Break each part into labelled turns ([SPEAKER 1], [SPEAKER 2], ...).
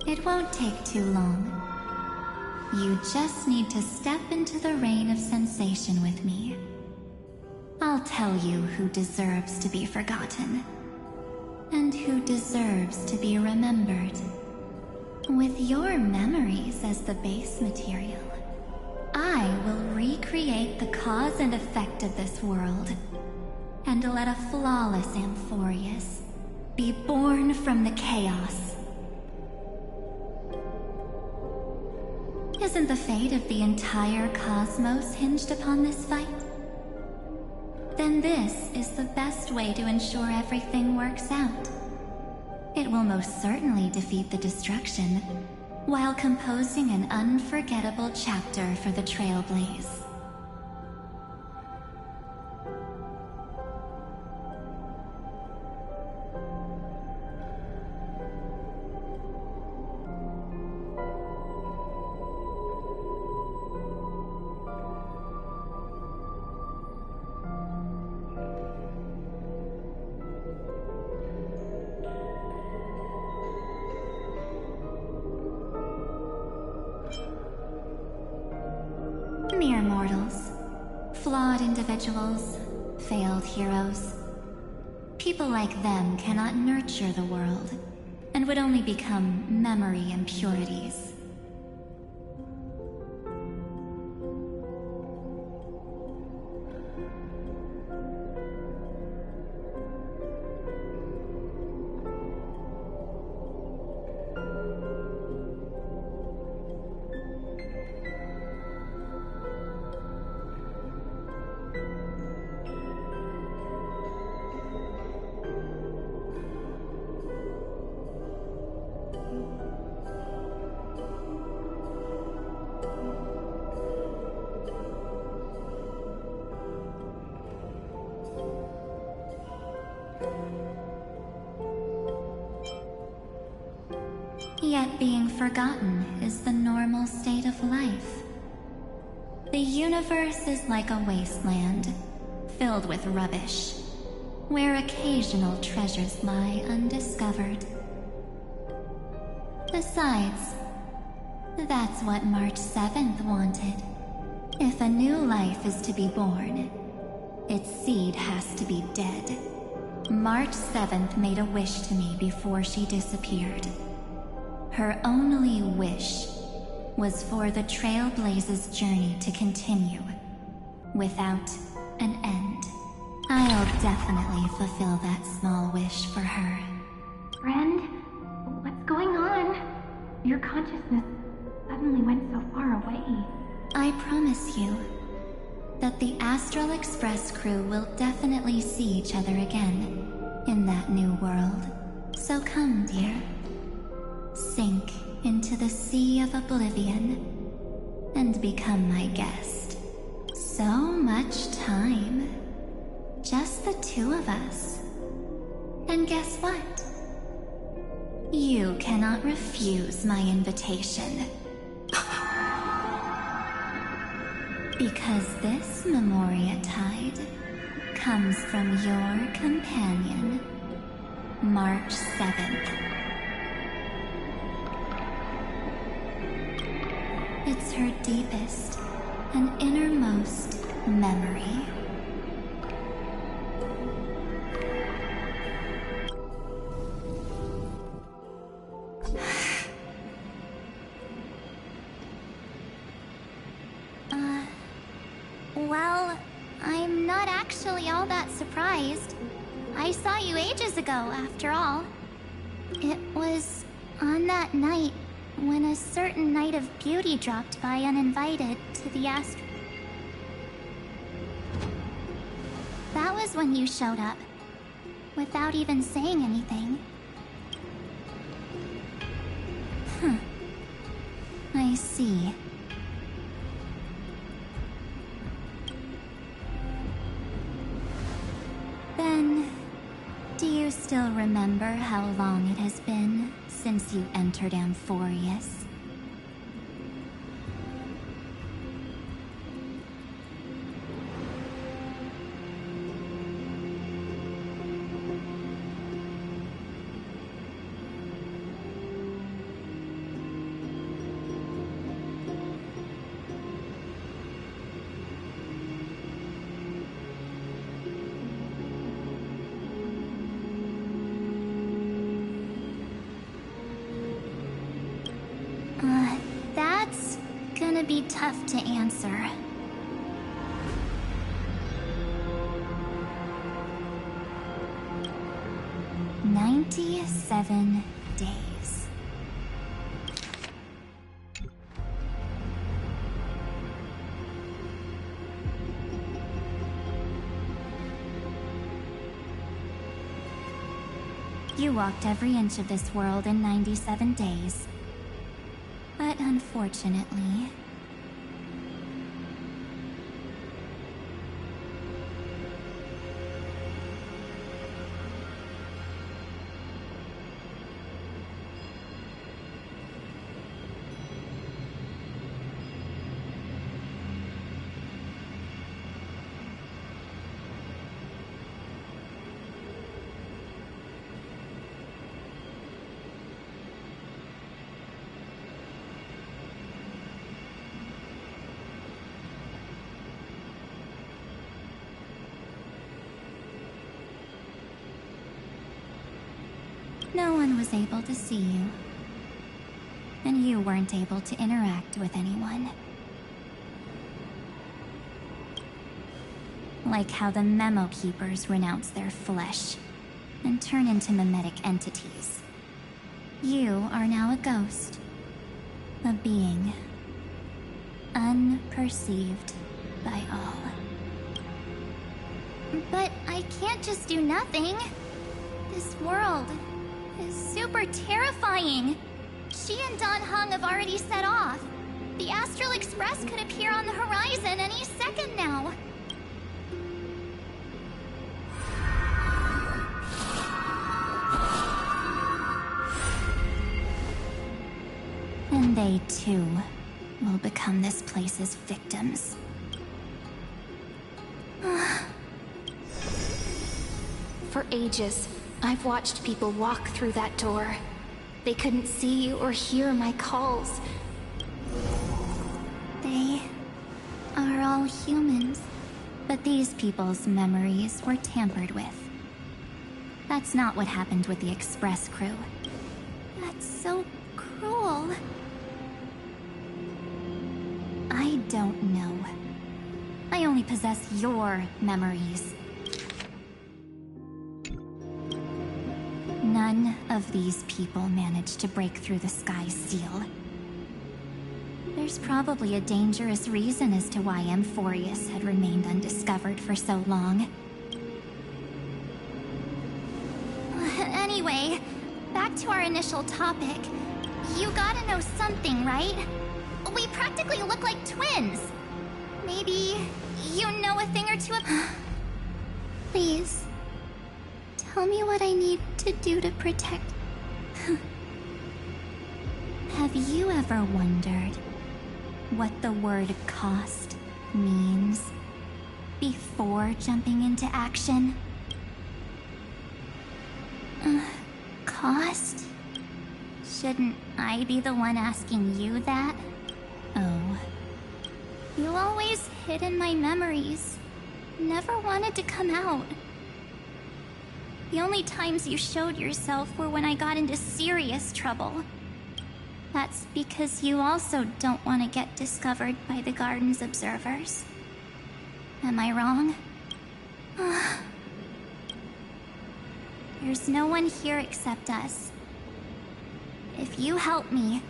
[SPEAKER 1] It won't take too long. You just need to step into the rain of sensation with me. I'll tell you who deserves to be forgotten, and who deserves to be remembered. With your memories as the base material, I will recreate the cause and effect of this world, and let a flawless Amphorius be born from the chaos. Isn't the fate of the entire cosmos hinged upon this fight? Then this is the best way to ensure everything works out. It will most certainly defeat the destruction, while composing an unforgettable chapter for the Trailblaze. Mere mortals, flawed individuals, failed heroes. People like them cannot nurture the world, and would only become memory impurities. Yet being forgotten is the normal state of life. The universe is like a wasteland, filled with rubbish, where occasional treasures lie undiscovered. Besides, that's what March 7th wanted. If a new life is to be born, its seed has to be dead. March 7th made a wish to me before she disappeared. Her only wish was for the Trailblaze's journey to continue, without an end. I'll definitely fulfill that small wish for her.
[SPEAKER 2] Friend, what's going on? Your consciousness suddenly went so far away.
[SPEAKER 1] I promise you that the Astral Express crew will definitely see each other again in that new world. So come, dear. Sink into the sea of oblivion and become my guest. So much time. Just the two of us. And guess what? You cannot refuse my invitation. Because this Memoria Tide comes from your companion, March 7th. It's her deepest and innermost memory.
[SPEAKER 3] Well, I'm not actually all that surprised. I saw you ages ago, after all. It was on that night when a certain Knight of Beauty dropped by uninvited to the That was when you showed up, without even saying anything.
[SPEAKER 1] I see. Then, do you still remember how long it has been since you entered Amphorius?
[SPEAKER 3] be tough to answer. "97 days. You walked every inch of this world in 97 days. But unfortunately... no one was able to see you. And you weren't able to interact with anyone. Like how the Memo Keepers renounce their flesh and turn into mimetic entities. You are now a ghost. A being. Unperceived by all. But I can't just do nothing. This world is super terrifying. She and Dan Heng have already set off. The Astral Express could appear on the horizon any second now. And they too will become this place's victims.
[SPEAKER 2] For ages, I've watched people walk through that door. They couldn't see or hear my calls.
[SPEAKER 3] They are all humans, but these people's memories were tampered with. That's not what happened with the Express crew. That's so cruel. I don't know. I only possess your memories. None of these people managed to break through the sky's seal. There's probably a dangerous reason as to why Amphorius had remained undiscovered for so long. Anyway, back to our initial topic. You gotta know something, right? We practically look like twins. Maybe you know a thing or two of... Please. Tell me what I need to do to protect... Have you ever wondered what the word cost means before jumping into action? Cost? Shouldn't I be the one asking you that? Oh. You always hid in my memories. Never wanted to come out. The only times you showed yourself were when I got into serious trouble. That's because you also don't want to get discovered by the Garden's observers. Am I wrong? There's no one here except us. If you help me,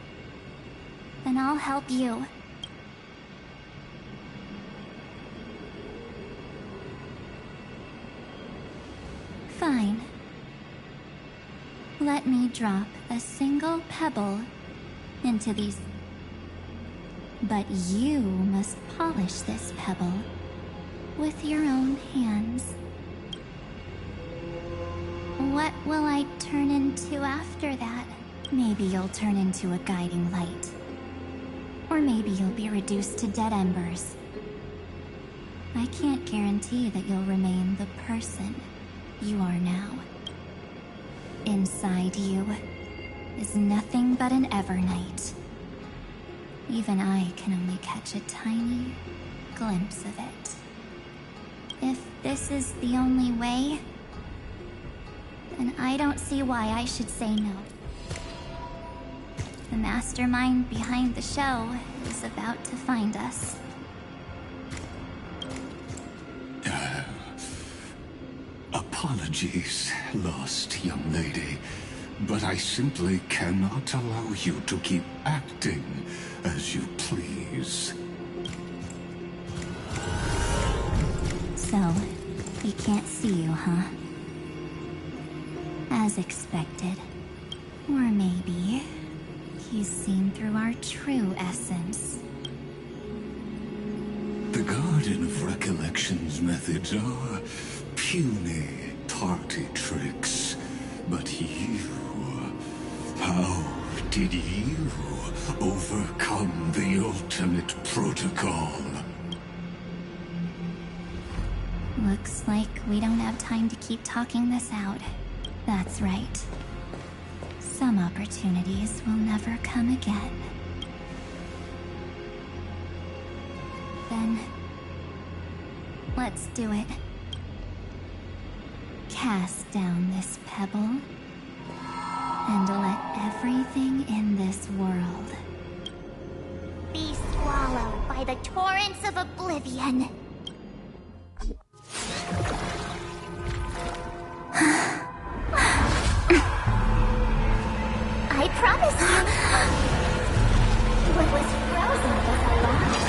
[SPEAKER 3] then I'll help you. Fine. Let me drop a single pebble into these... But you must polish this pebble with your own hands. What will I turn into after that? Maybe you'll turn into a guiding light. Or maybe you'll be reduced to dead embers. I can't guarantee that you'll remain the person you are now. Inside you is nothing but an Evernight. Even I can only catch a tiny glimpse of it. If this is the only way, then I don't see why I should say no. The mastermind behind the show is about to find us.
[SPEAKER 4] Apologies, lost young lady, but I simply cannot allow you to keep acting as you please.
[SPEAKER 1] So, he can't see you, huh? As expected. Or maybe he's seen through our true essence.
[SPEAKER 4] The Garden of Recollection's methods are puny party tricks. But you... how did you overcome the ultimate protocol?
[SPEAKER 1] Looks like we don't have time to keep talking this out. That's right. Some opportunities will never come again. Then, let's do it. Cast down this pebble, and let everything in this world
[SPEAKER 3] Be swallowed by the torrents of oblivion. I promise you. What was frozen was alive.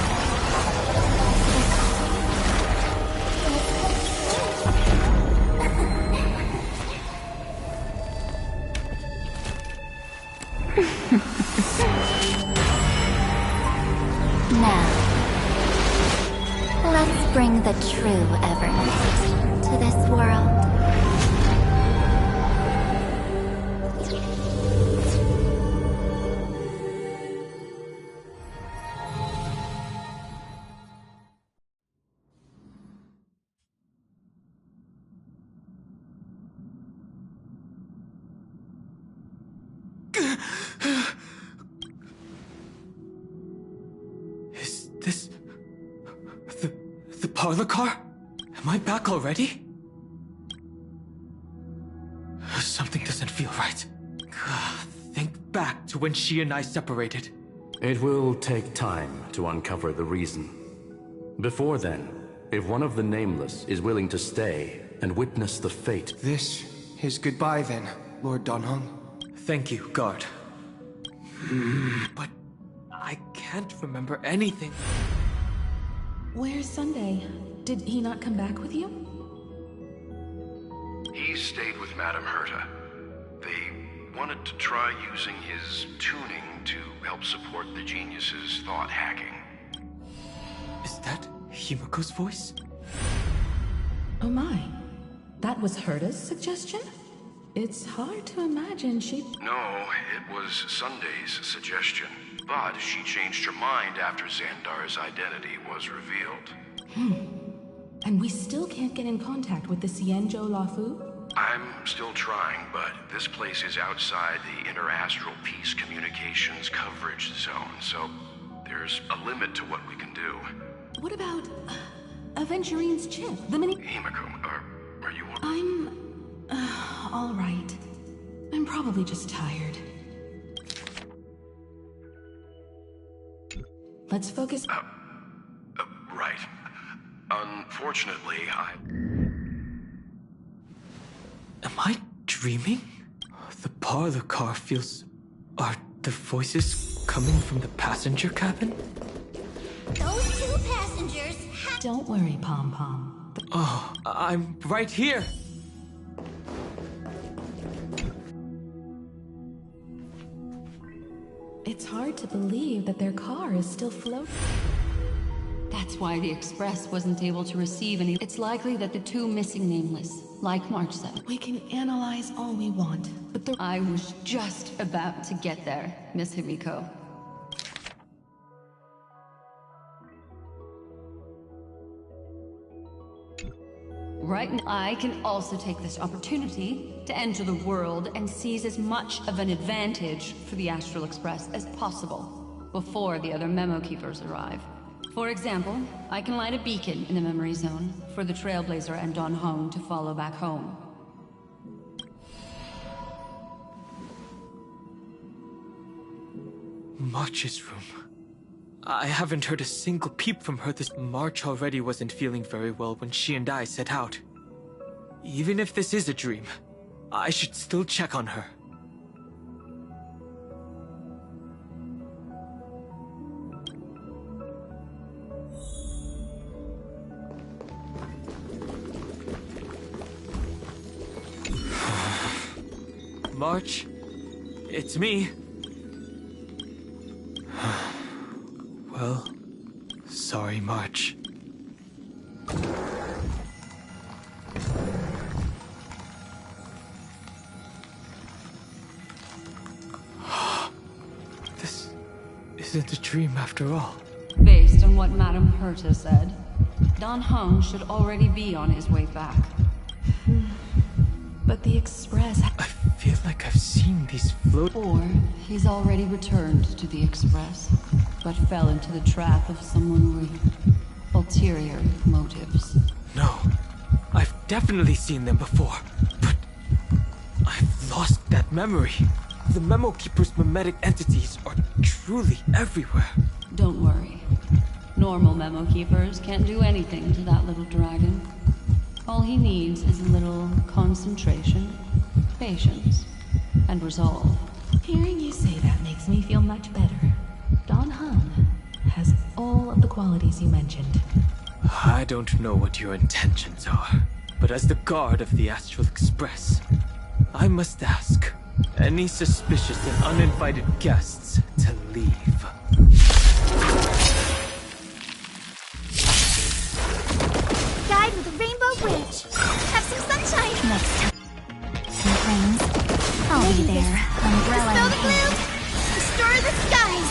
[SPEAKER 1] Now, let's bring the true Evernight to this world.
[SPEAKER 5] Is this... the parlor car? Am I back already? Something doesn't feel right. Think back to when she and I separated.
[SPEAKER 6] It will take time to uncover the reason. Before then, if one of the Nameless is willing to stay and witness the fate...
[SPEAKER 7] This is goodbye then, Lord Donhong.
[SPEAKER 5] Thank you, guard. But I can't remember anything.
[SPEAKER 8] Where's Sunday? Did he not come back with you?
[SPEAKER 9] He stayed with Madame Herta. They wanted to try using his tuning to help support the genius's thought hacking.
[SPEAKER 5] Is that Himiko's voice?
[SPEAKER 8] Oh my. That was Herta's suggestion? It's hard to imagine she...
[SPEAKER 9] No, it was Sunday's suggestion. But she changed her mind after Xandar's identity was revealed.
[SPEAKER 8] And we still can't get in contact with the Xianzhou Lafu?
[SPEAKER 9] I'm still trying, but this place is outside the interastral peace communications coverage zone, so there's a limit to what we can do.
[SPEAKER 8] What about... Aventurine's chip? The mini...
[SPEAKER 9] Himiko, are you...
[SPEAKER 8] I'm... all right. I'm probably just tired. Let's focus...
[SPEAKER 9] Right. Unfortunately,
[SPEAKER 5] Am I dreaming? The parlor car feels... Are the voices coming from the passenger cabin?
[SPEAKER 3] Those two passengers have...
[SPEAKER 8] Don't worry, Pom Pom.
[SPEAKER 5] Oh, I'm right here!
[SPEAKER 8] It's hard to believe that their car is still floating.
[SPEAKER 10] That's why the Express wasn't able to receive any. It's likely that the two missing Nameless, like March 7th.
[SPEAKER 8] We can analyze all we want, but the...
[SPEAKER 10] I was just about to get there, Miss Himiko. Right now, I can also take this opportunity to enter the world and seize as much of an advantage for the Astral Express as possible before the other Memo Keepers arrive. For example, I can light a beacon in the memory zone for the Trailblazer and Donhong to follow back home.
[SPEAKER 5] March's room. I haven't heard a single peep from her. This March already wasn't feeling very well when she and I set out. Even if this is a dream, I should still check on her. March, it's me. Well, sorry, March. This isn't a dream after all.
[SPEAKER 10] Based on what Madame Herta said, Dan Heng should already be on his way back.
[SPEAKER 8] But the Express...
[SPEAKER 5] I feel like I've seen these float...
[SPEAKER 10] Or he's already returned to the Express, but fell into the trap of someone with ulterior motives.
[SPEAKER 5] No, I've definitely seen them before, but I've lost that memory. The Memo Keeper's mimetic entities are truly everywhere.
[SPEAKER 10] Don't worry. Normal Memo Keepers can't do anything to that little dragon. All he needs is a little concentration, patience, and resolve.
[SPEAKER 8] Hearing you say that makes me feel much better. Dan Heng has all of the qualities you mentioned.
[SPEAKER 5] I don't know what your intentions are, but as the guard of the Astral Express, I must ask any suspicious and uninvited guests to leave.
[SPEAKER 3] Guide with a rainbow bridge. Have some sunshine.
[SPEAKER 1] Next time it rains, I'll be there. Umbrella
[SPEAKER 3] Dispel
[SPEAKER 1] in
[SPEAKER 3] the
[SPEAKER 1] hand.
[SPEAKER 3] gloom. Restore the skies.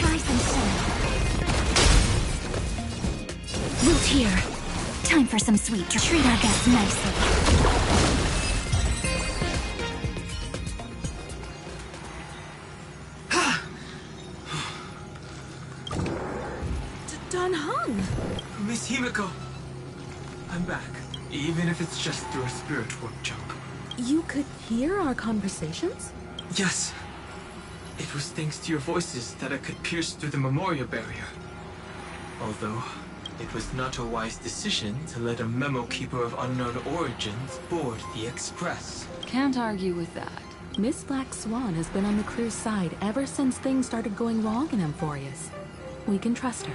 [SPEAKER 1] Rise and shine. Wilt here. Time for some sweet treat. Treat our guests nicely.
[SPEAKER 8] Dan Heng!
[SPEAKER 5] Miss Himiko, I'm back. Even if it's just through a spirit warp jump.
[SPEAKER 8] You could hear our conversations?
[SPEAKER 5] Yes. It was thanks to your voices that I could pierce through the Memoria barrier. Although, it was not a wise decision to let a Memo Keeper of unknown origins board the Express.
[SPEAKER 10] Can't argue with that.
[SPEAKER 8] Miss Black Swan has been on the crew's side ever since things started going wrong in Amphorius. We can trust her.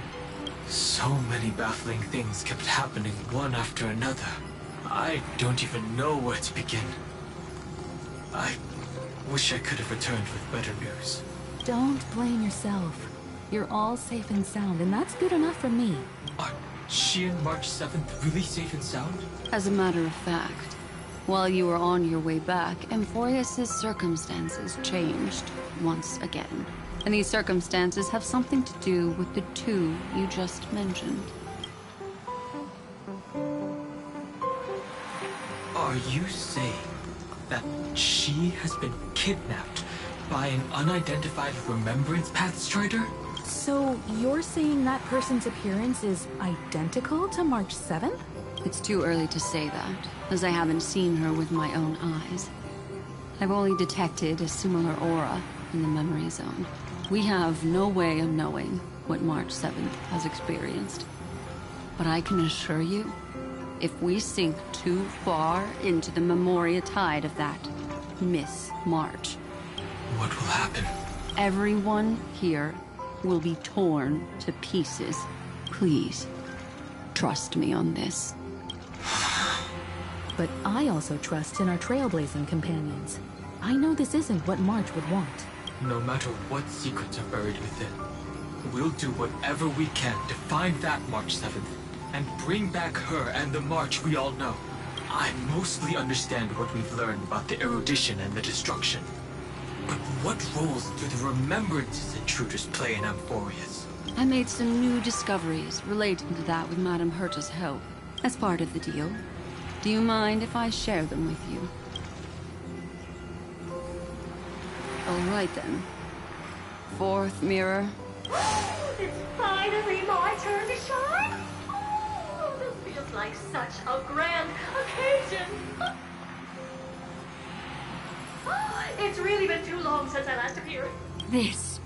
[SPEAKER 5] So many baffling things kept happening one after another. I don't even know where to begin. I wish I could have returned with better news.
[SPEAKER 8] Don't blame yourself. You're all safe and sound, and that's good enough for me.
[SPEAKER 5] Are she and March 7th really safe and sound?
[SPEAKER 10] As a matter of fact, while you were on your way back, Amphorius' circumstances changed once again. And these circumstances have something to do with the two you just mentioned.
[SPEAKER 5] Are you saying that she has been kidnapped by an unidentified Remembrance Path Strider?
[SPEAKER 8] So you're saying that person's appearance is identical to March 7th?
[SPEAKER 10] It's too early to say that, as I haven't seen her with my own eyes. I've only detected a similar aura in the memory zone. We have no way of knowing what March 7th has experienced. But I can assure you, if we sink too far into the Memoria tide of that Miss March,
[SPEAKER 5] what will happen?
[SPEAKER 10] Everyone here will be torn to pieces. Please, trust me on this.
[SPEAKER 8] But I also trust in our trailblazing companions. I know this isn't what March would want.
[SPEAKER 5] No matter what secrets are buried within, we'll do whatever we can to find that March 7th and bring back her and the March we all know. I mostly understand what we've learned about the erudition and the destruction. But what roles do the Remembrances intruders play in Amphorius?
[SPEAKER 10] I made some new discoveries relating to that with Madame Herta's help, as part of the deal. Do you mind if I share them with you? All right then. Fourth mirror.
[SPEAKER 3] It's finally my turn to shine.
[SPEAKER 11] like such a grand occasion. It's really been too long since I last appeared.
[SPEAKER 10] This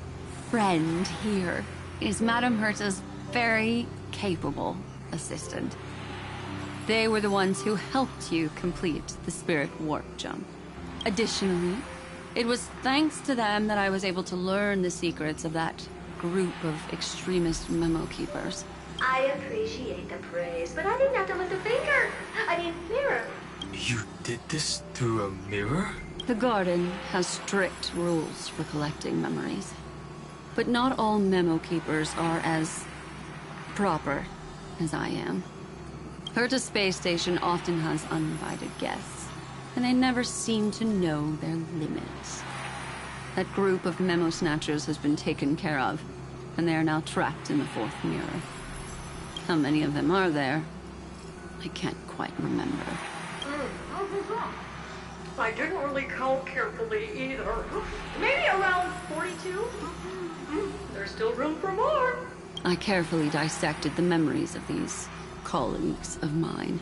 [SPEAKER 10] friend here is Madame Herta's very capable assistant. They were the ones who helped you complete the spirit warp jump. Additionally, it was thanks to them that I was able to learn the secrets of that group of extremist memo keepers.
[SPEAKER 11] I appreciate the praise, but I didn't have to lift a finger. Mirror.
[SPEAKER 5] You did this through a mirror?
[SPEAKER 10] The Garden has strict rules for collecting memories. But not all memo keepers are as proper as I am. Herta Space Station often has uninvited guests, and they never seem to know their limits. That group of memo snatchers has been taken care of, and they are now trapped in the fourth mirror. How many of them are there? I can't quite remember.
[SPEAKER 11] I didn't really count carefully either. Maybe around 42? There's still room for more.
[SPEAKER 10] I carefully dissected the memories of these colleagues of mine.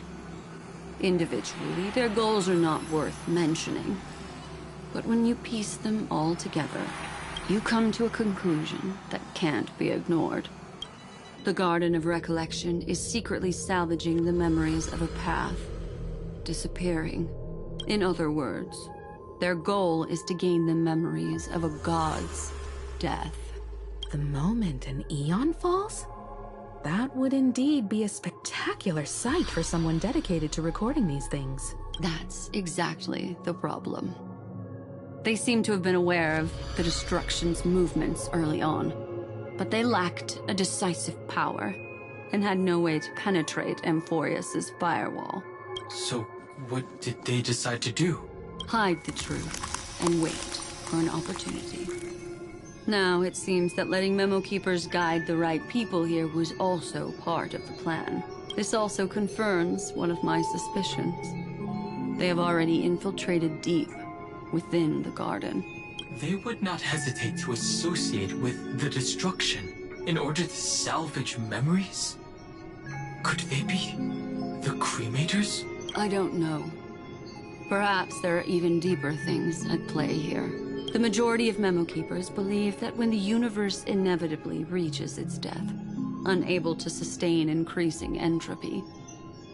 [SPEAKER 10] Individually, their goals are not worth mentioning. But when you piece them all together, you come to a conclusion that can't be ignored. The Garden of Recollection is secretly salvaging the memories of a path, disappearing. In other words, their goal is to gain the memories of a god's death.
[SPEAKER 8] The moment an Eon falls? That would indeed be a spectacular sight for someone dedicated to recording these things.
[SPEAKER 10] That's exactly the problem. They seem to have been aware of the Destruction's movements early on, but they lacked a decisive power and had no way to penetrate Amphorius's firewall.
[SPEAKER 5] So, what did they decide to do?
[SPEAKER 10] Hide the truth and wait for an opportunity. Now, it seems that letting Memo Keepers guide the right people here was also part of the plan. This also confirms one of my suspicions. They have already infiltrated deep within the Garden.
[SPEAKER 5] They would not hesitate to associate with the Destruction in order to salvage memories? Could they be the Cremators?
[SPEAKER 10] I don't know. Perhaps there are even deeper things at play here. The majority of Memo Keepers believe that when the universe inevitably reaches its death, unable to sustain increasing entropy,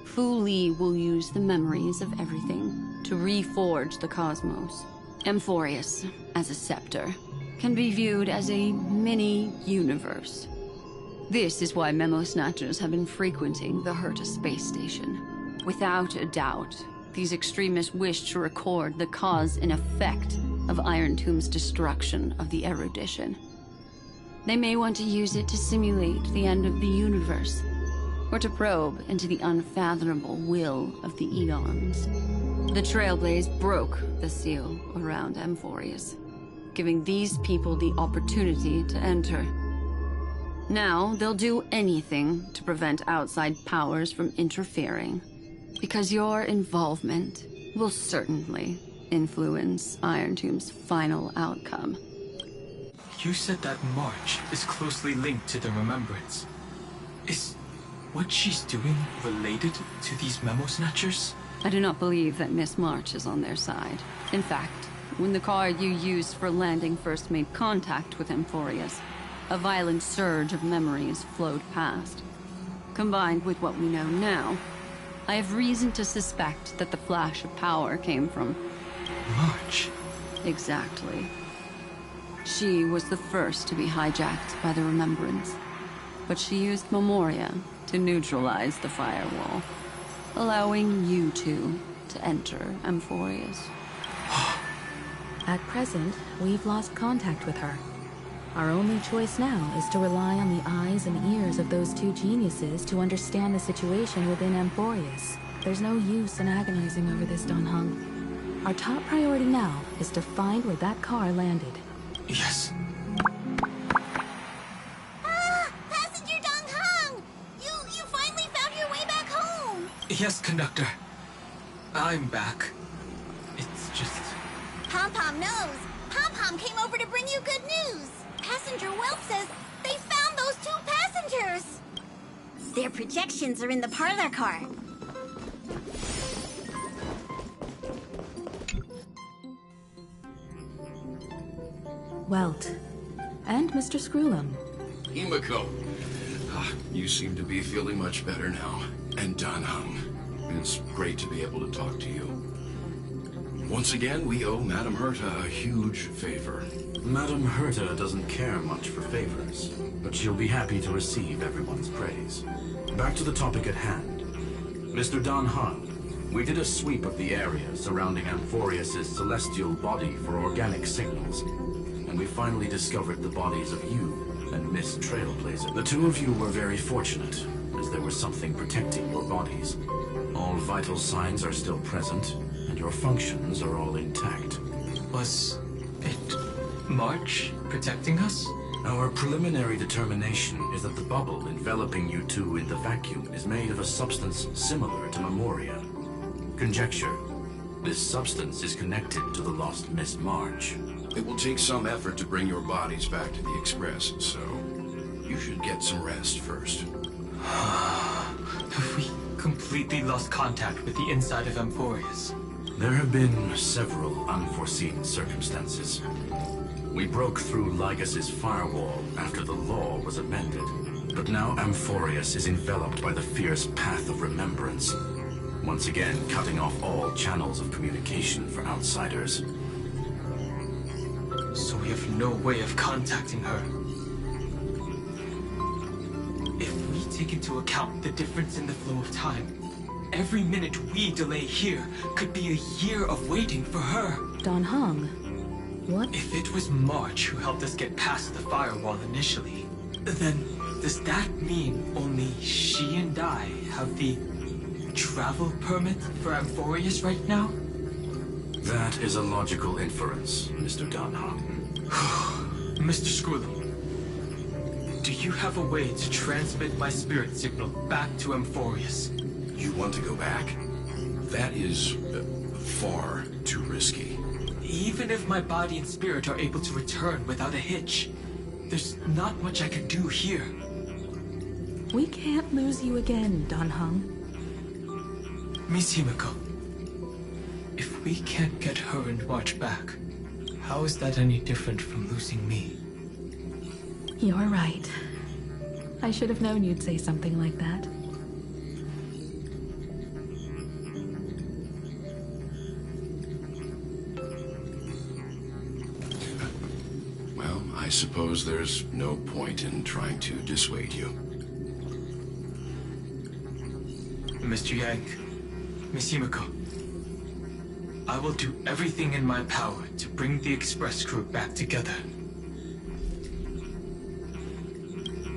[SPEAKER 10] Fu Li will use the memories of everything to reforge the cosmos. Amphorius, as a scepter, can be viewed as a mini-universe. This is why Memo Snatchers have been frequenting the Herta Space Station. Without a doubt, these extremists wish to record the cause and effect of Iron Tomb's destruction of the erudition. They may want to use it to simulate the end of the universe, or to probe into the unfathomable will of the Eons. The Trailblaze broke the seal around Amphorius, giving these people the opportunity to enter. Now, they'll do anything to prevent outside powers from interfering, because your involvement will certainly influence Iron Tomb's final outcome.
[SPEAKER 5] You said that March is closely linked to the Remembrance. Is what she's doing related to these Memo Snatchers?
[SPEAKER 10] I do not believe that Miss March is on their side. In fact, when the car you used for landing first made contact with Amphorius, a violent surge of memories flowed past. Combined with what we know now, I have reason to suspect that the flash of power came from
[SPEAKER 5] March.
[SPEAKER 10] Exactly. She was the first to be hijacked by the Remembrance, but she used Memoria to neutralize the firewall, allowing you two to enter Amphorius.
[SPEAKER 8] At present, we've lost contact with her. Our only choice now is to rely on the eyes and ears of those two geniuses to understand the situation within Amphorius. There's no use in agonizing over this, Dan Heng. Our top priority now is to find where that car landed.
[SPEAKER 5] Yes.
[SPEAKER 3] Passenger Dong Heng! You finally found your way back home!
[SPEAKER 5] Yes, conductor. I'm back. It's just...
[SPEAKER 3] Pom-Pom knows. Pom-Pom came over to bring you good news. Passenger Welp says they found those two passengers. Their projections are in the parlor car.
[SPEAKER 8] Welt. And Mr. Screwlum.
[SPEAKER 9] Himiko. You seem to be feeling much better now. And Dan Heng. It's great to be able to talk to you. Once again, we owe Madame Herta a huge favor.
[SPEAKER 6] Madame Herta doesn't care much for favors, but she'll be happy to receive everyone's praise. Back to the topic at hand. Mr. Dan Heng, we did a sweep of the area surrounding Amphorius' celestial body for organic signals, and we finally discovered the bodies of you and Miss Trailblazer. The two of you were very fortunate, as there was something protecting your bodies. All vital signs are still present, and your functions are all intact.
[SPEAKER 5] Was it March protecting us?
[SPEAKER 6] Our preliminary determination is that the bubble enveloping you two in the vacuum is made of a substance similar to Memoria. Conjecture. This substance is connected to the lost Miss March.
[SPEAKER 9] It will take some effort to bring your bodies back to the Express, so you should get some rest first.
[SPEAKER 5] Have we completely lost contact with the inside of Amphorius?
[SPEAKER 6] There have been several unforeseen circumstances. We broke through Lygus' firewall after the law was amended, but now Amphorius is enveloped by the fierce path of remembrance, once again cutting off all channels of communication for outsiders.
[SPEAKER 5] So we have no way of contacting her. If we take into account the difference in the flow of time, every minute we delay here could be a year of waiting for her.
[SPEAKER 8] Dan Heng, what?
[SPEAKER 5] If it was March who helped us get past the firewall initially, then does that mean only she and I have the travel permit for Amphorius right now?
[SPEAKER 6] That is a logical inference, Mr. Dan Heng.
[SPEAKER 5] Mr. Screwlum, do you have a way to transmit my spirit signal back to Amphorius?
[SPEAKER 9] You want to go back? That is far too risky.
[SPEAKER 5] Even if my body and spirit are able to return without a hitch, there's not much I can do here.
[SPEAKER 8] We can't lose you again, Dan Heng.
[SPEAKER 5] Miss Himiko, if we can't get her and March back, how is that any different from losing me?
[SPEAKER 8] You're right. I should have known you'd say something like that.
[SPEAKER 9] Well, I suppose there's no point in trying to dissuade you.
[SPEAKER 5] Mr. Yang, Miss Himiko, I will do everything in my power to bring the Express crew back together.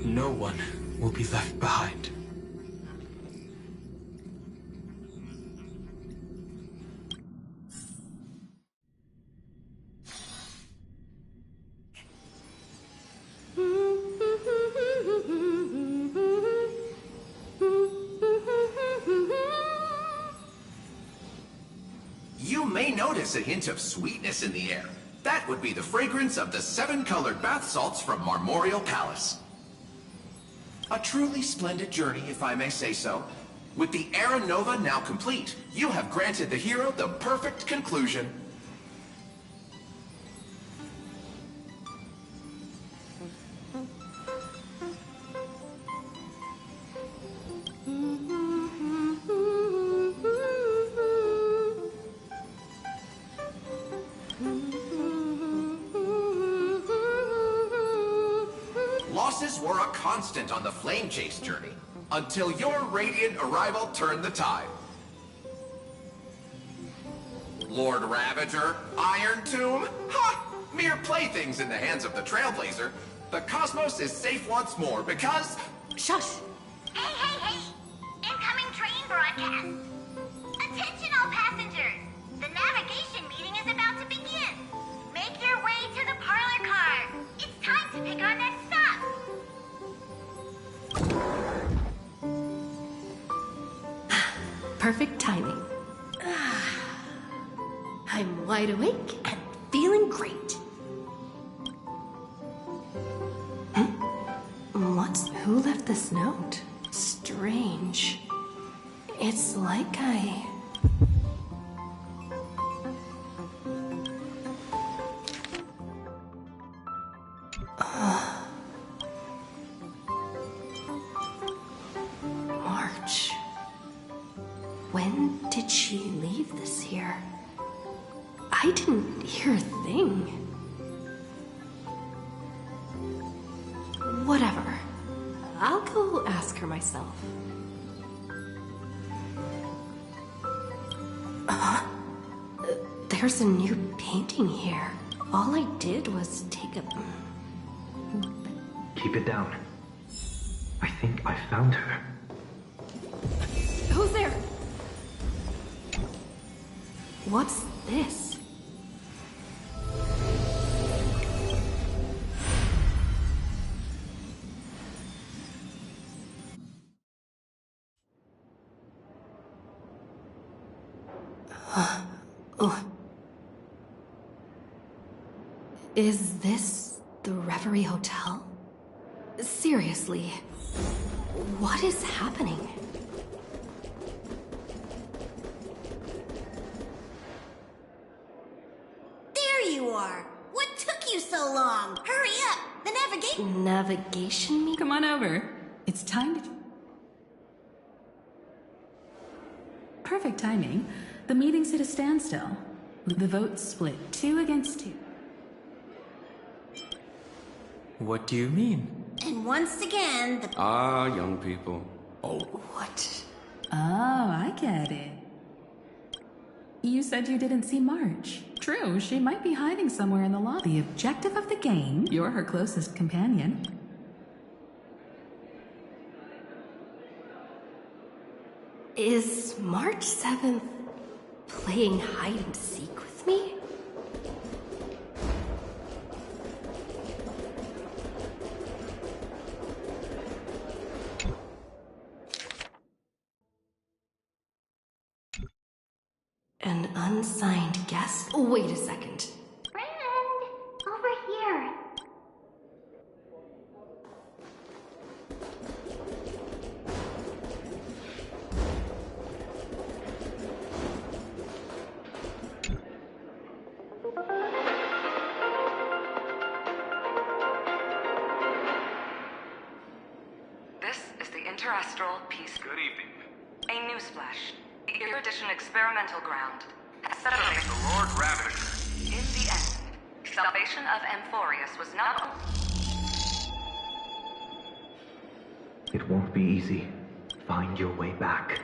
[SPEAKER 5] No one will be left behind.
[SPEAKER 12] You may notice a hint of sweetness in the air. That would be the fragrance of the 7-colored bath salts from Marmorial Palace. A truly splendid journey, if I may say so. With the Era Nova now complete, you have granted the hero the perfect conclusion. Losses were a constant on the Flame Chase journey, until your radiant arrival turned the tide. Lord Ravager, Iron Tomb, ha! Mere playthings in the hands of the Trailblazer. The cosmos is safe once more because...
[SPEAKER 3] Shush! Hey! Incoming train broadcast! Attention all passengers! The navigation meeting is about to begin! Make your way to the parlor car! It's time to pick our next stop!
[SPEAKER 13] Perfect timing. I'm wide awake and feeling great. Who left this note? Strange. It's like I... did she leave this here? I didn't hear a thing. Whatever. I'll go ask her myself. There's a new painting here. All I did was take a...
[SPEAKER 14] Keep it down. I think I found her.
[SPEAKER 13] Who's there? What's this? Is this the Reverie Hotel? Seriously, what is happening?
[SPEAKER 15] There you are! What took you so long? Hurry up! The navigation...
[SPEAKER 13] Navigation me?
[SPEAKER 8] Come on over. It's time to... Perfect timing. The meeting's at a standstill. The vote's split 2 against 2.
[SPEAKER 5] What do you mean?
[SPEAKER 15] And once again, the...
[SPEAKER 9] Ah, young people. Oh.
[SPEAKER 13] What?
[SPEAKER 8] Oh, I get it. You said you didn't see March. True, she might be hiding somewhere in the lobby. The objective of the game, you're her closest companion.
[SPEAKER 13] Is March 7th playing hide and seek with me? An unsigned guest? Wait a second.
[SPEAKER 3] Friend, over here.
[SPEAKER 16] This is the Interastral Peace.
[SPEAKER 17] Good evening.
[SPEAKER 16] A newsflash. The Erudition experimental ground has separated
[SPEAKER 17] The Lord Ravnica.
[SPEAKER 16] In the end, salvation of Amphorius was not...
[SPEAKER 14] It won't be easy. Find your way back.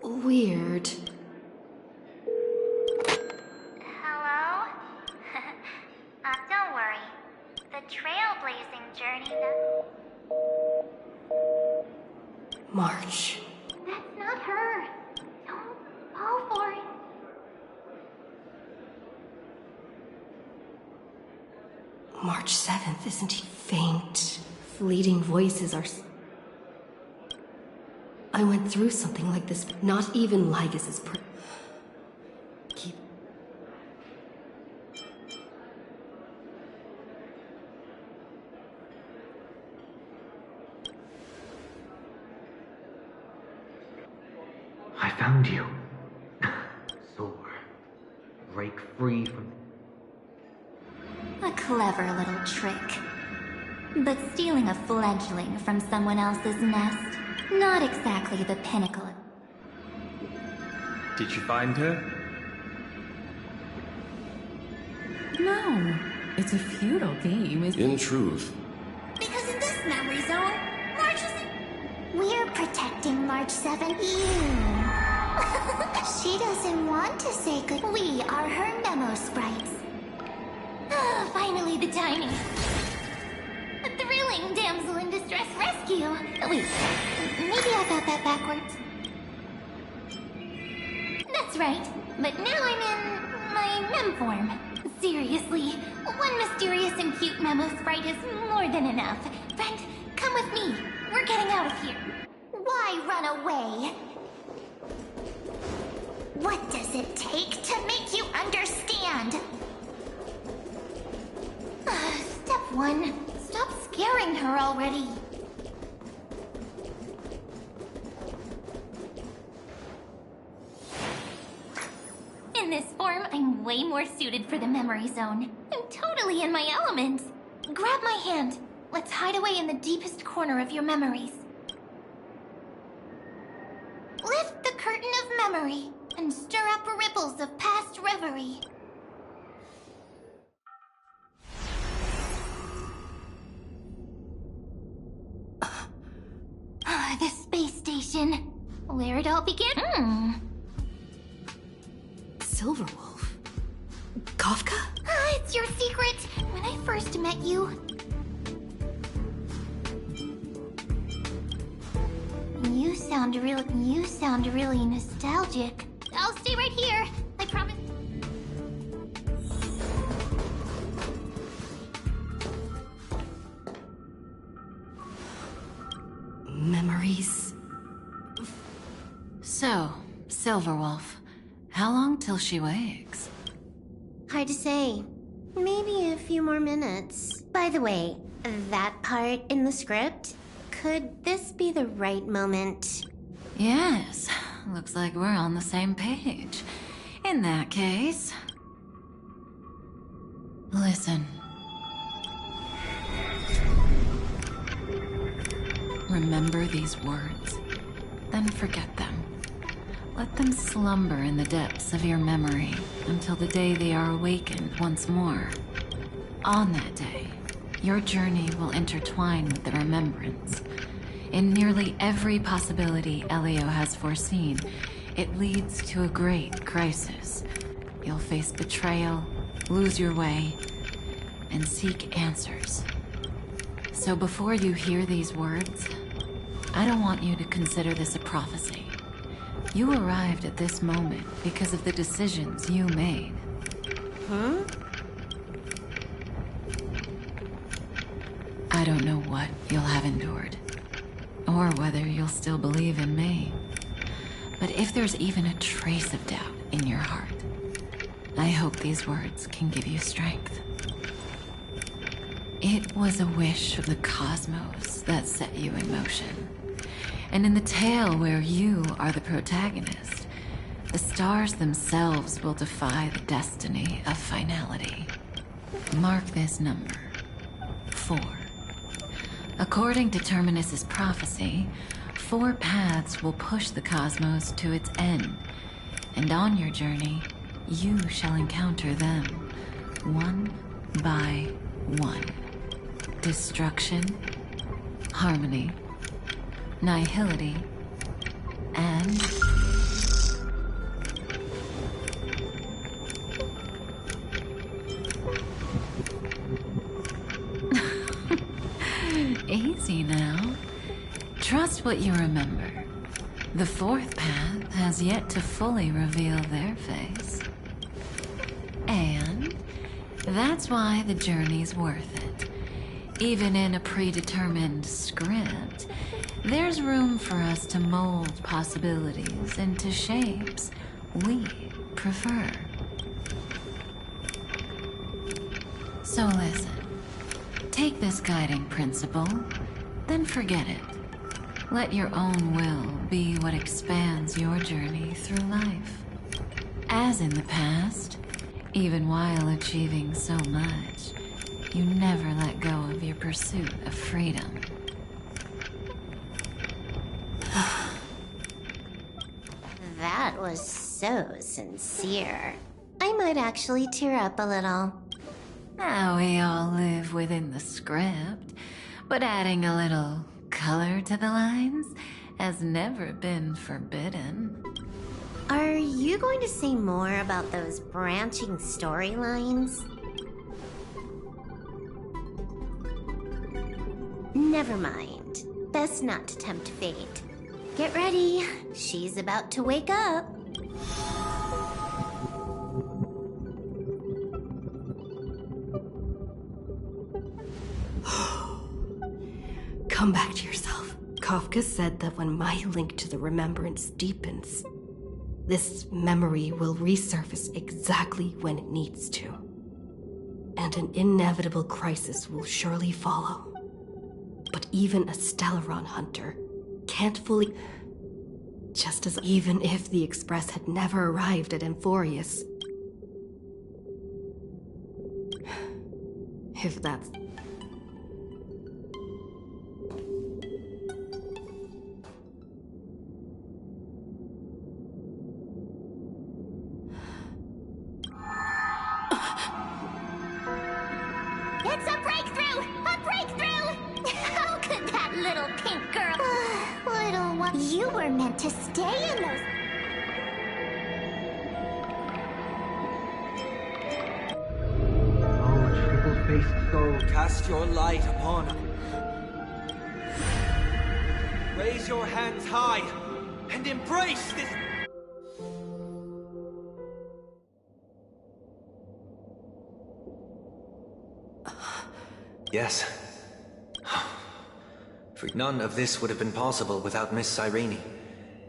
[SPEAKER 13] Weird.
[SPEAKER 3] Hello? Don't worry. The trailblazing journey
[SPEAKER 13] March.
[SPEAKER 3] That's not her. Don't fall for it.
[SPEAKER 13] March 7th, isn't he? Faint, fleeting voices are... I went through something like this, not even Lygus' Keep...
[SPEAKER 14] I found you. Soar. Break free from...
[SPEAKER 1] A clever little trick. But stealing a fledgling from someone else's nest, not exactly the pinnacle.
[SPEAKER 5] Did you find her?
[SPEAKER 8] No, it's a futile game.
[SPEAKER 9] In truth.
[SPEAKER 3] Because in this memory zone, March isn't... We're protecting March 7. Ew. She doesn't want to say good. We are her memo sprites. Finally the timing. A thrilling damsel in distress rescue. Wait, maybe I got that backwards. That's right, but now I'm in my mem form. Seriously, one mysterious and cute memo sprite is more than enough. Friend, come with me. We're getting out of here. Why run away? What does it take to make you understand? Step 1. Stop scaring her already. In this form, I'm way more suited for the memory zone. I'm totally totally in my element. Grab my hand. Let's hide away in the deepest corner of your memories. Lift the curtain of memory and stir up ripples of past reverie. The space station. Where it all began?
[SPEAKER 13] Silverwolf? Kafka?
[SPEAKER 3] It's your secret. When I first met you, you sound really nostalgic. I'll stay right here. I promise.
[SPEAKER 13] Memories.
[SPEAKER 17] So, Silverwolf, how long till she wakes?
[SPEAKER 15] Hard to say. Maybe a few more minutes. By the way, that part in the script, could this be the right moment?
[SPEAKER 17] Yes, looks like we're on the same page. In that case... Listen. Remember these words, then forget them. Let them slumber in the depths of your memory until the day they are awakened once more. On that day, your journey will intertwine with the remembrance. In nearly every possibility Elio has foreseen, it leads to a great crisis. You'll face betrayal, lose your way, and seek answers. So before you hear these words, I don't want you to consider this a prophecy. You arrived at this moment because of the decisions you made. I don't know what you'll have endured, or whether you'll still believe in me. But if there's even a trace of doubt in your heart, I hope these words can give you strength. It was a wish of the cosmos that set you in motion. And in the tale where you are the protagonist, the stars themselves will defy the destiny of finality. Mark this number, 4. According to Terminus's prophecy, 4 paths will push the cosmos to its end, and on your journey, you shall encounter them, one by one. Destruction, harmony, nihility, and... Easy now. Trust what you remember. The 4th path has yet to fully reveal their face. And that's why the journey's worth it. Even in a predetermined script, there's room for us to mold possibilities into shapes we prefer. So listen, take this guiding principle, then forget it. Let your own will be what expands your journey through life. As in the past, even while achieving so much, you never let go of your pursuit of freedom.
[SPEAKER 15] That was so sincere. I might actually tear up a little.
[SPEAKER 17] Now we all live within the script, but adding a little color to the lines has never been forbidden.
[SPEAKER 15] Are you going to say more about those branching storylines? Never mind. Best not to tempt fate. Get ready. She's about to wake up.
[SPEAKER 13] Come back to yourself. Kafka said that when my link to the remembrance deepens, this memory will resurface exactly when it needs to. And an inevitable crisis will surely follow. But even a Stellaron hunter can't fully... Just as even if the Express had never arrived at Amphorius, If that's...
[SPEAKER 3] It's a breakthrough! A breakthrough! How could that little pink girl... little one... You were meant to stay in those...
[SPEAKER 14] Oh, triple-faced gold.
[SPEAKER 18] Cast your light upon her. Raise your hands high and embrace this...
[SPEAKER 14] Yes. For none of this would have been possible without Miss Cyrene.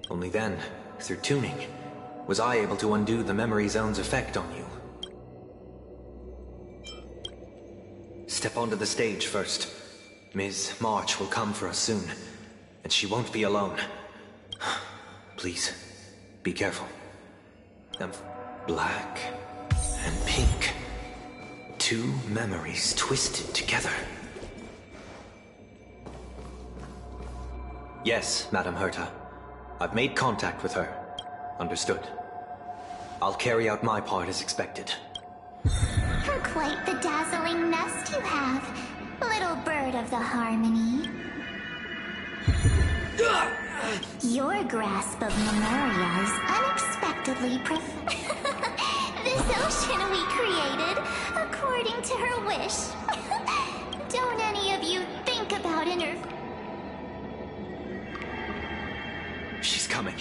[SPEAKER 14] Only then, through tuning, was I able to undo the memory zone's effect on you. Step onto the stage first. Ms. March will come for us soon, and she won't be alone. Please, be careful. Black and pink. Two memories twisted together. Yes, Madame Herta. I've made contact with her. Understood. I'll carry out my part as expected.
[SPEAKER 3] Quite the dazzling nest you have, little bird of the harmony. Your grasp of Memoria is unexpectedly This ocean we created, according to her wish. Don't any of you think about
[SPEAKER 14] She's coming.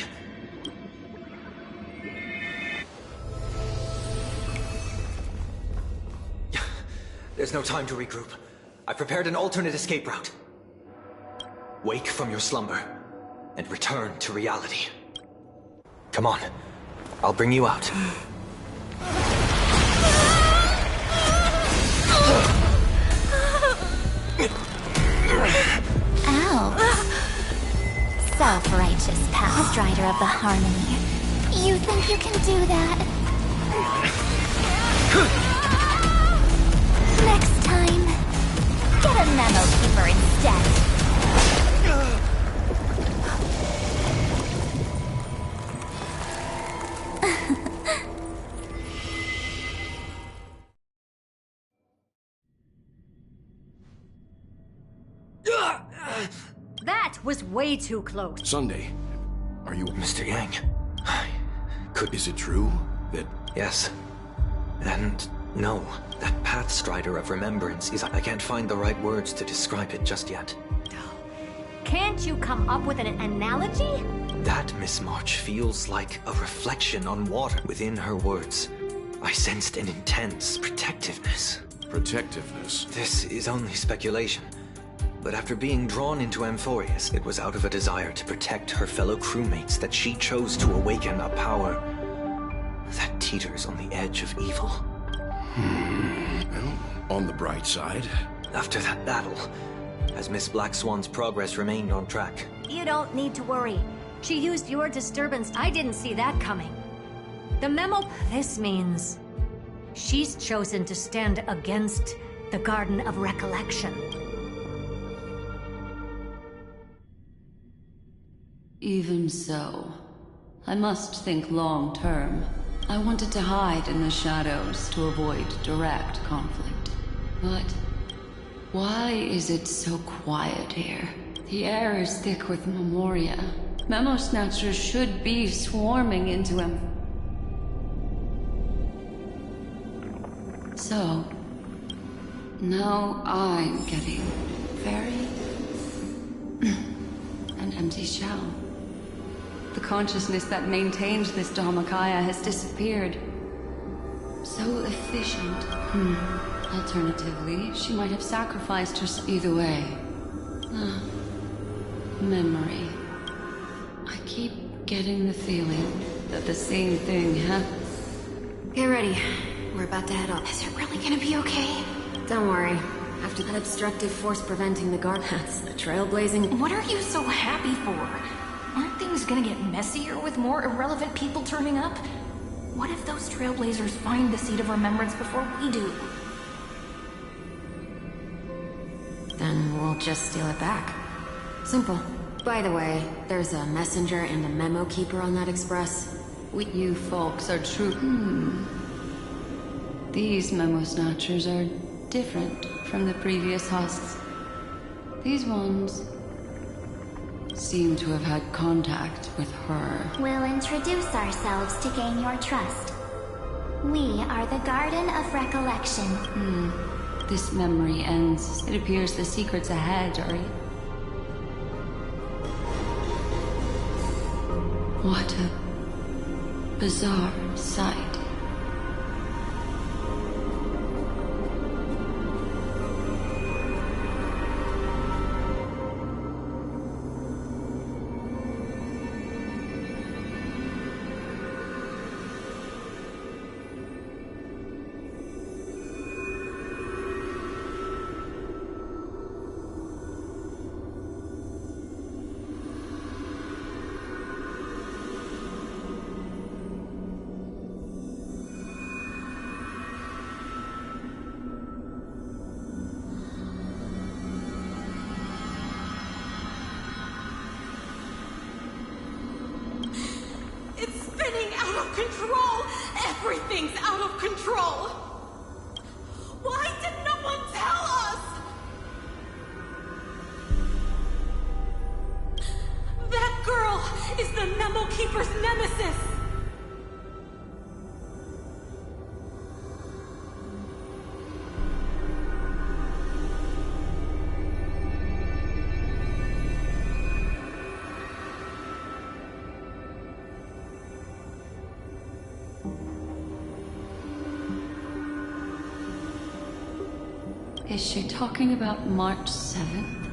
[SPEAKER 14] There's no time to regroup. I prepared an alternate escape route. Wake from your slumber and return to reality. Come on. I'll bring you out.
[SPEAKER 3] Ow. Self-righteous past rider of the harmony. You think you can do that? Next time, get a memo keeper instead.
[SPEAKER 19] That was way too close.
[SPEAKER 9] Sunday, are you...
[SPEAKER 14] Mr. Yang?
[SPEAKER 9] Is it true that...
[SPEAKER 14] Yes. And no. That Pathstrider of Remembrance is... I can't find the right words to describe it just yet.
[SPEAKER 19] Can't you come up with an analogy?
[SPEAKER 14] That Miss March feels like a reflection on water within her words. I sensed an intense protectiveness.
[SPEAKER 9] Protectiveness?
[SPEAKER 14] This is only speculation. But after being drawn into Amphorius, it was out of a desire to protect her fellow crewmates that she chose to awaken a power that teeters on the edge of evil.
[SPEAKER 9] Well, on the bright side...
[SPEAKER 14] After that battle, has Miss Black Swan's progress remained on track?
[SPEAKER 19] You don't need to worry. She used your disturbance. I didn't see that coming. The memo... This means... she's chosen to stand against the Garden of Recollection.
[SPEAKER 10] Even so, I must think long term. I wanted to hide in the shadows to avoid direct conflict. But why is it so quiet here? The air is thick with Memoria. Memo Snatchers should be swarming into him. So, now I'm getting very... an empty shell. The consciousness that maintained this Dharmakaya has disappeared. So efficient. Alternatively, she might have sacrificed herself. Either way. Memory. I keep getting the feeling that the same thing happened.
[SPEAKER 13] Get ready. We're about to head up.
[SPEAKER 2] Is it really gonna be okay?
[SPEAKER 13] Don't worry. After that obstructive force preventing the guard paths, the trailblazing...
[SPEAKER 2] What are you so happy for? Aren't things gonna get messier with more irrelevant people turning up? What if those trailblazers find the Seat of Remembrance before we do?
[SPEAKER 20] we'll just steal it back. Simple. By the way, there's a messenger and a memo keeper on that express.
[SPEAKER 10] You folks are true. These memo snatchers are different from the previous husks. These ones seem to have had contact with her.
[SPEAKER 3] We'll introduce ourselves to gain your trust. We are the Garden of Recollection.
[SPEAKER 10] This memory ends. It appears the secret's ahead, are you? What a bizarre sight.
[SPEAKER 11] Control! Everything's out of control! Why did no one tell us? That girl is the Memo Keeper's nemesis!
[SPEAKER 10] Is she talking about March 7th?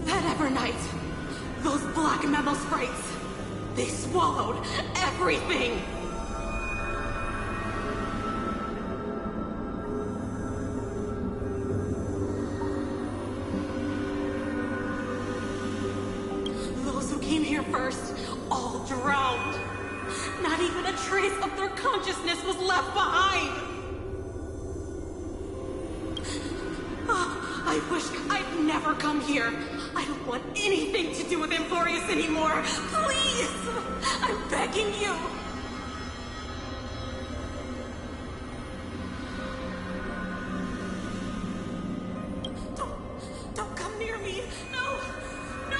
[SPEAKER 11] That Evernight! Those black memo sprites! They swallowed everything! Those who came here first all drowned. Not even a trace of their consciousness was left behind! Oh, I wish I'd never come here. I don't want anything to do with Emporius anymore. Please! I'm begging you! Don't come near me! No! No!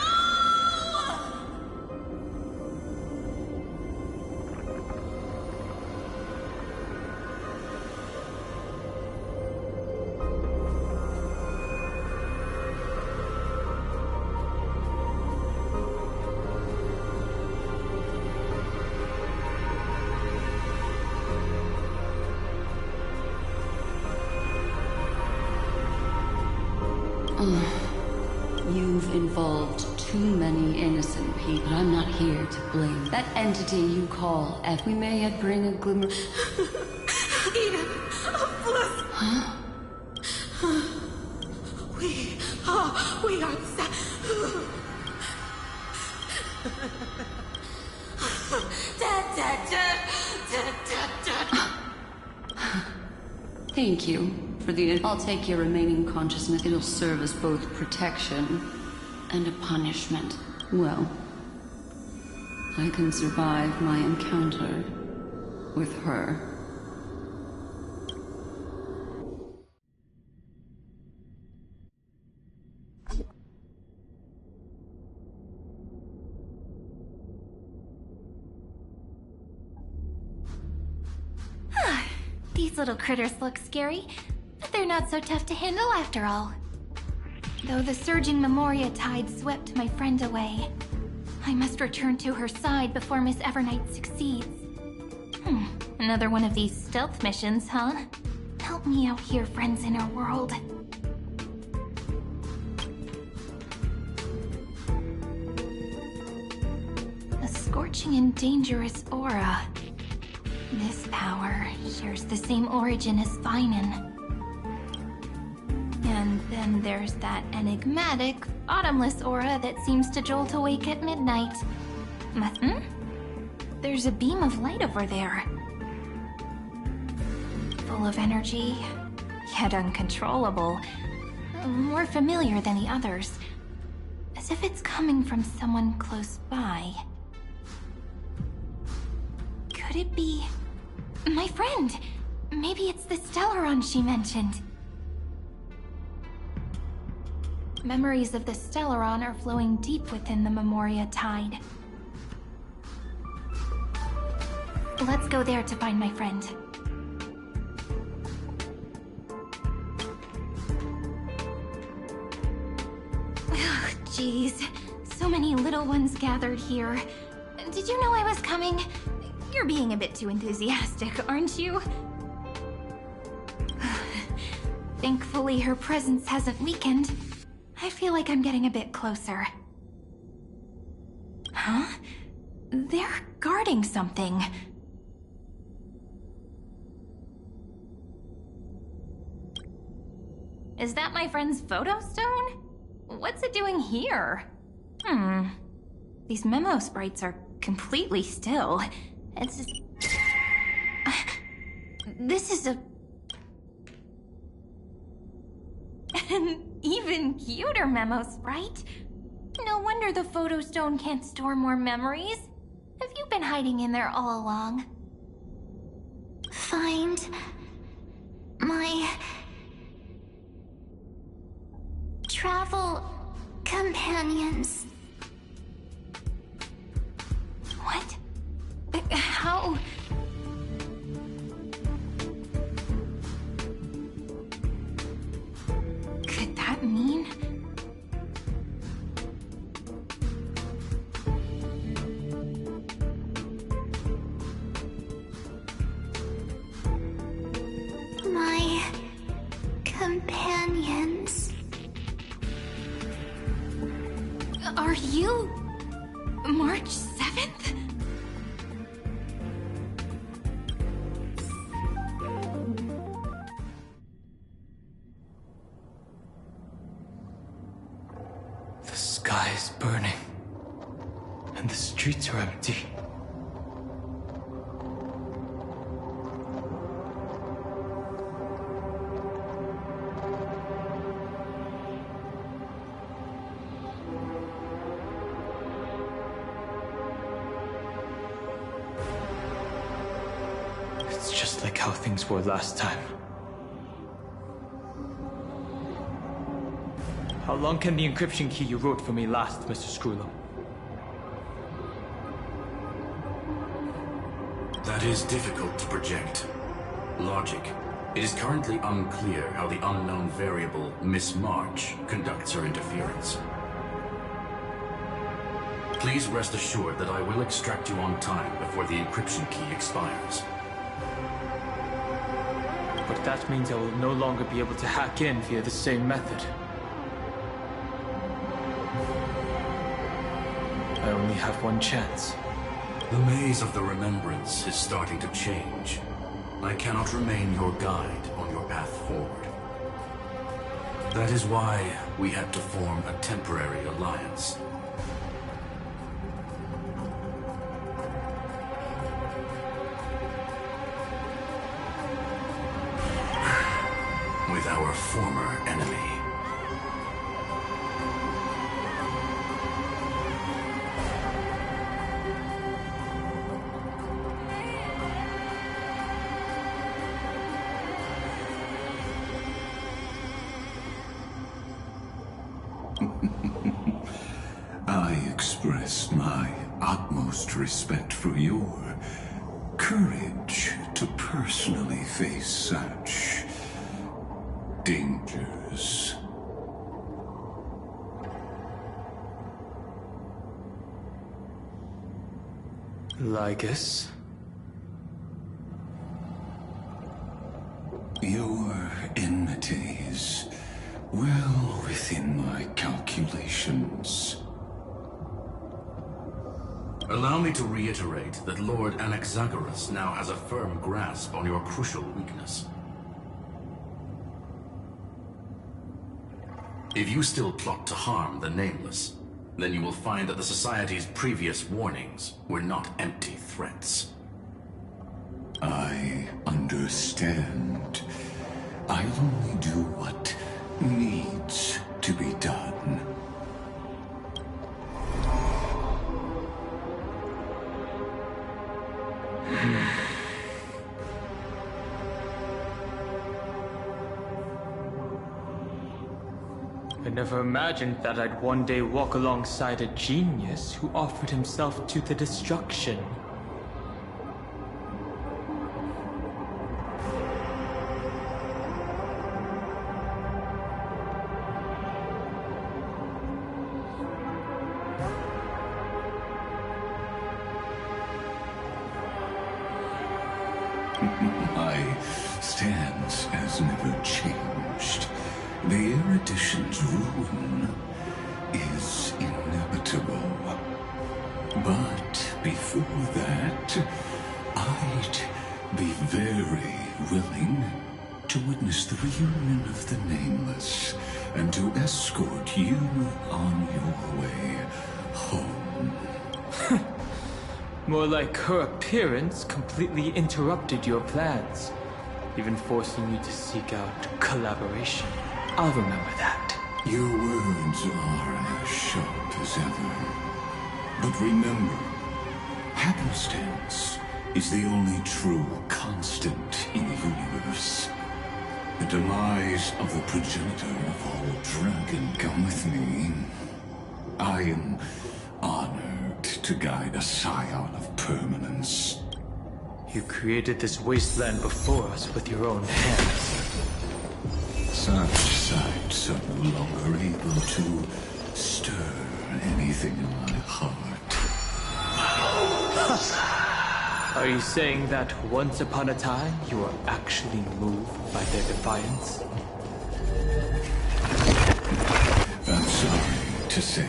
[SPEAKER 10] You've involved too many innocent people. I'm not here to blame. That entity you call F. We may yet bring a glimmer.
[SPEAKER 11] Eden, bliss.
[SPEAKER 10] Huh?
[SPEAKER 11] We are
[SPEAKER 10] Thank you for the... I'll take your remaining consciousness. It'll serve as both protection and a punishment. Well, I can survive my encounter with her.
[SPEAKER 2] These little critters look scary, but they're not so tough to handle after all. Though the surging Memoria tide swept my friend away, I must return to her side before Miss Evernight succeeds. Another one of these stealth missions, huh? Help me out here, friends in her world. A scorching and dangerous aura. This power shares the same origin as Finan. And then there's that enigmatic, bottomless aura that seems to jolt awake at midnight. There's a beam of light over there. full of energy, yet uncontrollable. More familiar than the others. As if it's coming from someone close by. Could it be... my friend? Maybe it's the Stellaron she mentioned. Memories of the Stellaron are flowing deep within the Memoria Tide. Let's go there to find my friend. Jeez, so many little ones gathered here. Did you know I was coming? You're being a bit too enthusiastic, aren't you? Thankfully, her presence hasn't weakened. I feel like I'm getting a bit closer. Huh? They're guarding something. Is that my friend's photo stone? What's it doing here? These memo sprites are completely still. It's just... This is a... an even cuter memo sprite. No wonder the photo stone can't store more memories. Have you been hiding in there all along?
[SPEAKER 3] Find... my... travel... companions.
[SPEAKER 2] What? How... could that mean?
[SPEAKER 3] My... companions.
[SPEAKER 2] Are you... March 7th?
[SPEAKER 5] The sky is burning, and the streets are empty. It's just like how things were last time. How long can the encryption key you wrote for me last, Mr. Screwlow?
[SPEAKER 6] That is difficult to project. Logic. It is currently unclear how the unknown variable, Miss March, conducts her interference. Please rest assured that I will extract you on time before the encryption key expires.
[SPEAKER 5] But that means I will no longer be able to hack in via the same method. I only have one chance.
[SPEAKER 6] The maze of the Remembrance is starting to change. I cannot remain your guide on your path forward. That is why we had to form a temporary alliance. With our former enemy.
[SPEAKER 4] I express my utmost respect for your courage to personally face such dangers.
[SPEAKER 5] Lygus?
[SPEAKER 4] Your enmities, well within my calculations.
[SPEAKER 6] Allow me to reiterate that Lord Anaxagoras now has a firm grasp on your crucial weakness. If you still plot to harm the Nameless, then you will find that the Society's previous warnings were not empty threats.
[SPEAKER 4] I understand. I'll only do what needs to be done.
[SPEAKER 5] I never imagined that I'd one day walk alongside a genius who offered himself to the destruction.
[SPEAKER 4] My stance has never changed. The erudition's ruin is inevitable. But before that, I'd be very willing to witness the reunion of the Nameless and to escort you on your way home.
[SPEAKER 5] More like her appearance completely interrupted your plans, even forcing you to seek out collaboration. I'll remember that.
[SPEAKER 4] Your words are as sharp as ever. But remember, happenstance is the only true constant in the universe. The demise of the progenitor of all dragon come with me. I am honored to guide a scion of permanence.
[SPEAKER 5] You created this wasteland before us with your own hands.
[SPEAKER 4] Such sights are no longer able to stir anything in my heart.
[SPEAKER 5] Are you saying that once upon a time you were actually moved by their defiance?
[SPEAKER 4] I'm sorry to say,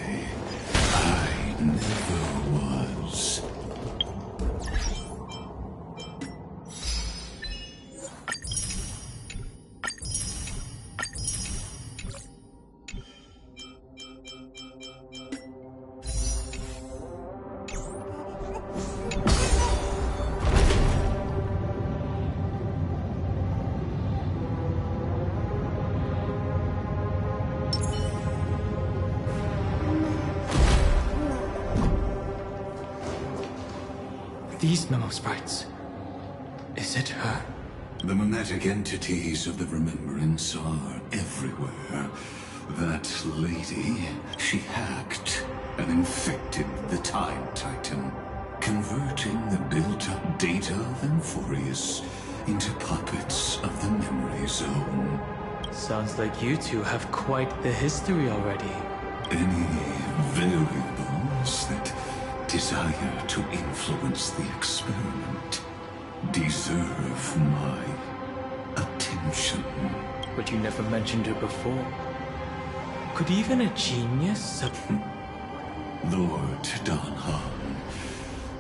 [SPEAKER 4] I never was.
[SPEAKER 5] These memo sprites. Is it her?
[SPEAKER 4] The mimetic entities of the Remembrance are everywhere. That lady, she hacked and infected the Time Titan, converting the built-up data of Amphorius into puppets of the Memory Zone.
[SPEAKER 5] Sounds like you two have quite the history already.
[SPEAKER 4] Any variables that desire to influence the experiment deserve my attention.
[SPEAKER 5] But you never mentioned her before. Could even a genius
[SPEAKER 4] Lord Dan Heng,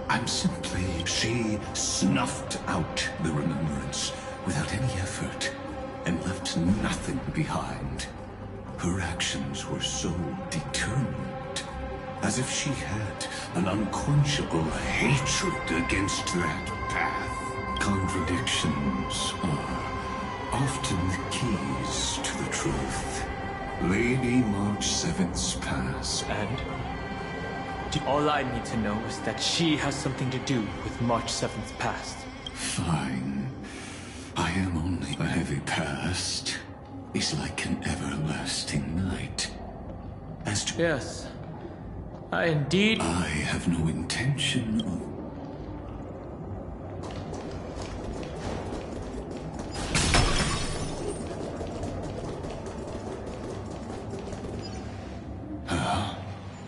[SPEAKER 4] I'm simply... She snuffed out the Remembrance without any effort and left nothing behind. Her actions were so determined, as if she had an unquenchable hatred against that path. Contradictions are often the keys to the truth. Lady March 7th's past.
[SPEAKER 5] And? All I need to know is that she has something to do with March 7th's past.
[SPEAKER 4] Fine. I am only a heavy past. It's like an everlasting night. As to...
[SPEAKER 5] Yes. I indeed...
[SPEAKER 4] I have no intention of...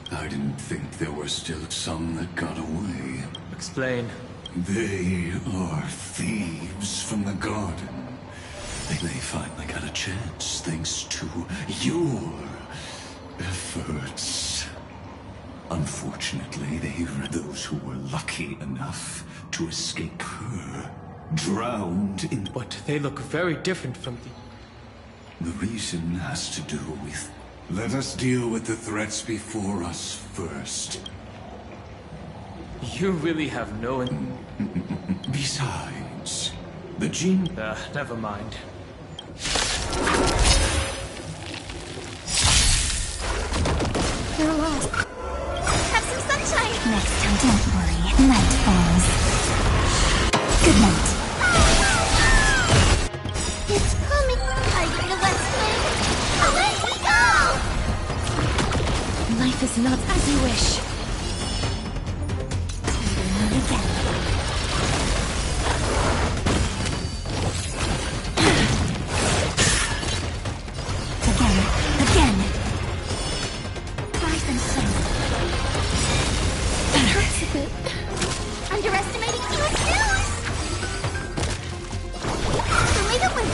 [SPEAKER 4] I didn't think there were still some that got away.
[SPEAKER 5] Explain.
[SPEAKER 4] They are thieves from the garden. They finally got a chance thanks to your efforts. Unfortunately, those who were lucky enough to escape her drowned in...
[SPEAKER 5] But they look very different from
[SPEAKER 4] The reason has to do with... Let us deal with the threats before us first.
[SPEAKER 5] You really have no...
[SPEAKER 4] Besides, The gene...
[SPEAKER 5] Never mind.
[SPEAKER 3] You're lost. Have some sunshine! Next time, don't worry. Night falls. Good night. It's coming. Are you ready to let's play? Away we go!
[SPEAKER 8] Life is not as you wish.
[SPEAKER 3] Again. Again. Rise and shine. That hurts a bit. Underestimating you is news! Show me the way.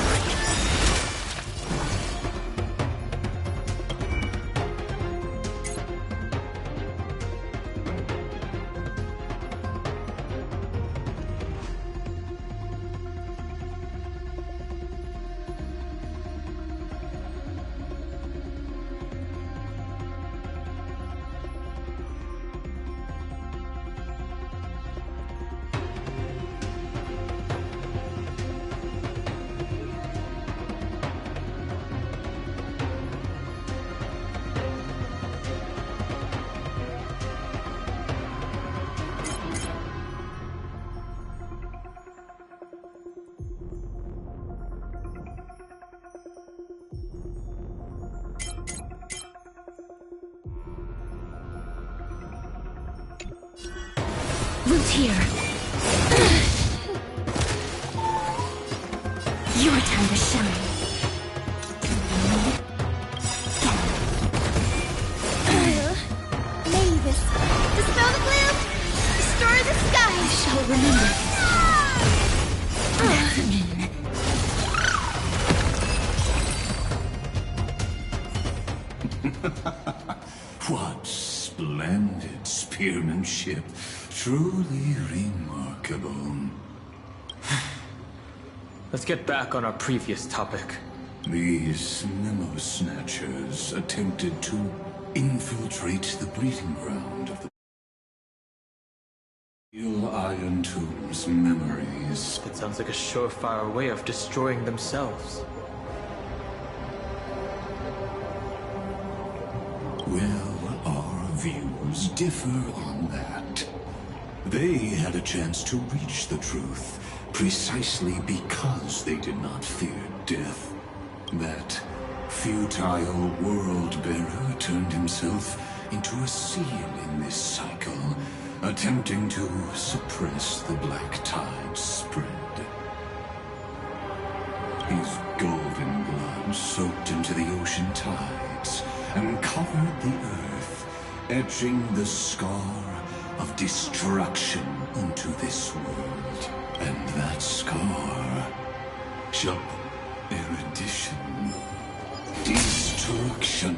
[SPEAKER 8] Root here.
[SPEAKER 3] Your time to shine. Mavis, dispel the gloom, destroy the sky.
[SPEAKER 8] I shall remember.
[SPEAKER 4] What splendid spearmanship. Truly remarkable.
[SPEAKER 5] Let's get back on our previous topic.
[SPEAKER 4] These Memo Snatchers attempted to infiltrate the breeding ground of the Steel Iron Tomb's memories.
[SPEAKER 5] That sounds like a surefire way of destroying themselves.
[SPEAKER 4] Well, our views differ on that. They had a chance to reach the truth precisely because they did not fear death. That futile world-bearer turned himself into a seal in this cycle, attempting to suppress the black tide spread. His golden blood soaked into the ocean tides and covered the earth, etching the scar of destruction into this world. And that scar shall erudition, destruction,